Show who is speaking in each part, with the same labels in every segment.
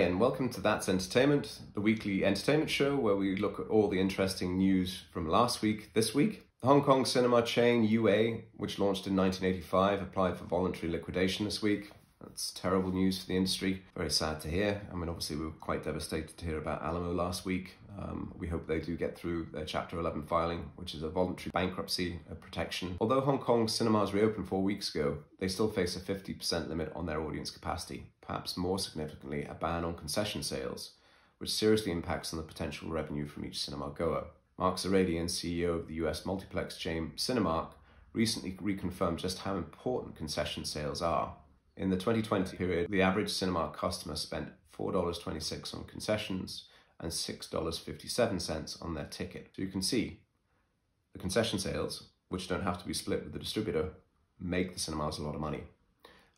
Speaker 1: and welcome to That's Entertainment, the weekly entertainment show where we look at all the interesting news from last week, this week. The Hong Kong cinema chain UA, which launched in 1985, applied for voluntary liquidation this week. That's terrible news for the industry. Very sad to hear. I mean, obviously we were quite devastated to hear about Alamo last week. We hope they do get through their Chapter 11 filing, which is a voluntary bankruptcy protection. Although Hong Kong cinemas reopened 4 weeks ago, they still face a 50% limit on their audience capacity. Perhaps more significantly, a ban on concession sales, which seriously impacts on the potential revenue from each cinema goer. Mark Zaradian, CEO of the US multiplex chain Cinemark, recently reconfirmed just how important concession sales are. In the 2020 period, the average Cinemark customer spent $4.26 on concessions and $6.57 on their ticket. So you can see the concession sales, which don't have to be split with the distributor, make the cinemas a lot of money.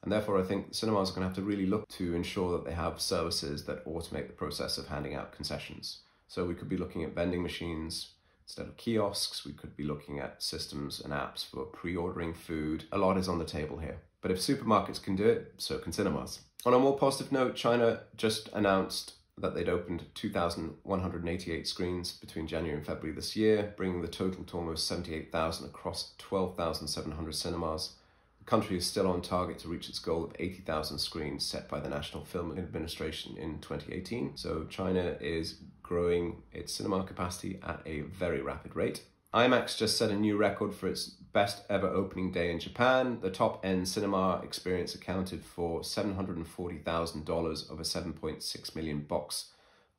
Speaker 1: And therefore, I think cinemas are going to have to really look to ensure that they have services that automate the process of handing out concessions. So we could be looking at vending machines instead of kiosks. We could be looking at systems and apps for pre-ordering food. A lot is on the table here. But if supermarkets can do it, so can cinemas. On a more positive note, China just announced that they'd opened 2,188 screens between January and February this year, bringing the total to almost 78,000 across 12,700 cinemas. The country is still on target to reach its goal of 80,000 screens set by the National Film Administration in 2018. So China is growing its cinema capacity at a very rapid rate. IMAX just set a new record for its best ever opening day in Japan. The top-end cinema experience accounted for $740,000 of a $7.6 million box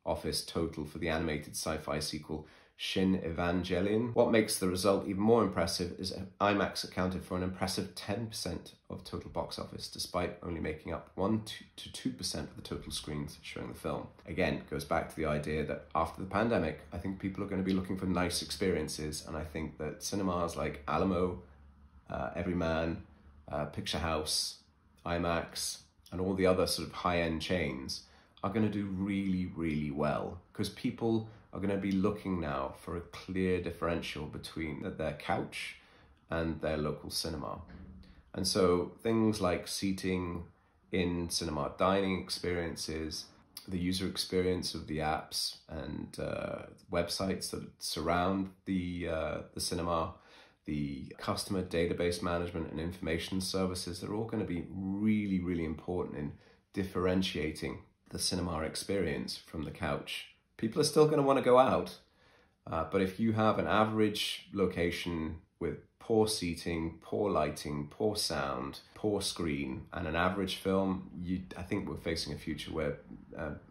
Speaker 1: office total for the animated sci-fi sequel Shin Evangelion. What makes the result even more impressive is IMAX accounted for an impressive 10% of total box office, despite only making up 1 to 2% of the total screens showing the film. Again, it goes back to the idea that after the pandemic, I think people are going to be looking for nice experiences, and I think that cinemas like Alamo, Everyman, Picture House, IMAX, and all the other sort of high-end chains are going to do really, really well, because people are going to be looking now for a clear differential between their couch and their local cinema. And so things like seating in cinema, dining experiences, the user experience of the apps and websites that surround the cinema, the customer database management and information services, they're all going to be really, really important in differentiating the cinema experience from the couch. People are still going to want to go out, but if you have an average location with poor seating, poor lighting, poor sound, poor screen, and an average film, I think we're facing a future where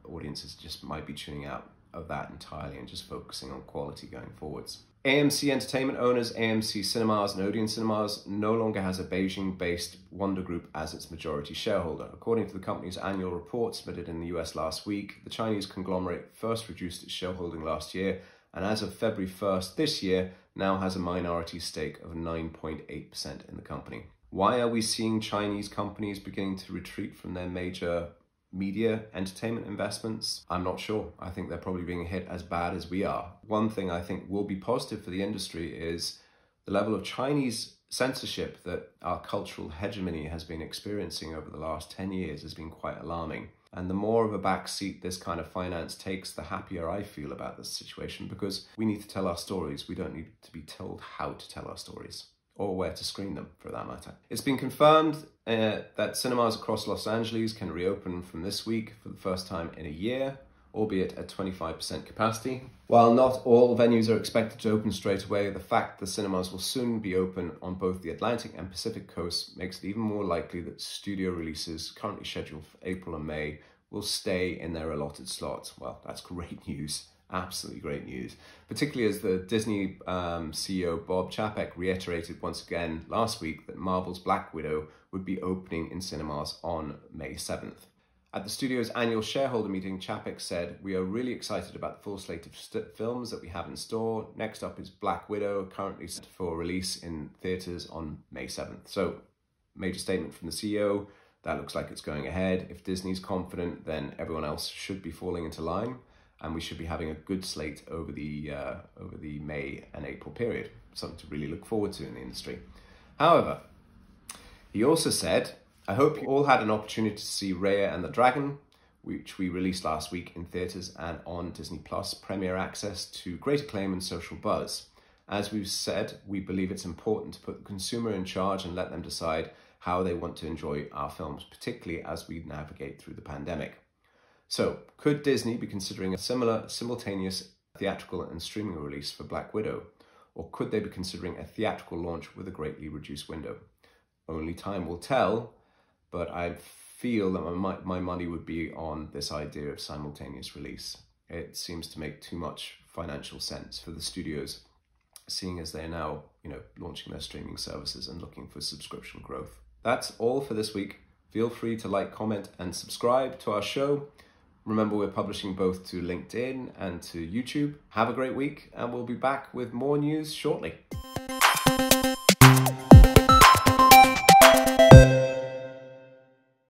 Speaker 1: audiences just might be tuning out of that entirely and just focusing on quality going forwards. AMC Entertainment owners AMC Cinemas and Odeon Cinemas no longer has a Beijing-based Wonder Group as its majority shareholder. According to the company's annual report submitted in the US last week, the Chinese conglomerate first reduced its shareholding last year, and as of February 1st this year, now has a minority stake of 9.8% in the company. Why are we seeing Chinese companies beginning to retreat from their major media entertainment investments? I'm not sure. I think they're probably being hit as bad as we are. One thing I think will be positive for the industry is the level of Chinese censorship that our cultural hegemony has been experiencing over the last 10 years has been quite alarming. And the more of a backseat this kind of finance takes, the happier I feel about this situation, because we need to tell our stories. We don't need to be told how to tell our stories, or where to screen them, for that matter. It's been confirmed that cinemas across Los Angeles can reopen from this week for the first time in a year, albeit at 25% capacity. While not all venues are expected to open straight away, the fact that cinemas will soon be open on both the Atlantic and Pacific coasts makes it even more likely that studio releases currently scheduled for April and May will stay in their allotted slots. Well, that's great news. Absolutely great news, particularly as the Disney CEO Bob Chapek reiterated once again last week that Marvel's Black Widow would be opening in cinemas on May 7th. At the studio's annual shareholder meeting, Chapek said, "We are really excited about the full slate of films that we have in store. Next up is Black Widow, currently set for release in theatres on May 7th. So, major statement from the CEO. That looks like it's going ahead. If Disney's confident, then everyone else should be falling into line, and we should be having a good slate over the May and April period. Something to really look forward to in the industry." However, he also said, "I hope you all had an opportunity to see Raya and the Dragon. which we released last week in theatres and on Disney Plus, premiere access to great acclaim and social buzz. As we've said, we believe it's important to put the consumer in charge and let them decide how they want to enjoy our films, particularly as we navigate through the pandemic. So, could Disney be considering a similar simultaneous theatrical and streaming release for Black Widow? Or could they be considering a theatrical launch with a greatly reduced window? Only time will tell, but I feel that my money would be on this idea of simultaneous release. It seems to make too much financial sense for the studios, seeing as they're now, launching their streaming services and looking for subscription growth. That's all for this week. Feel free to like, comment, and subscribe to our show. Remember, we're publishing both to LinkedIn and to YouTube. Have a great week, and we'll be back with more news shortly.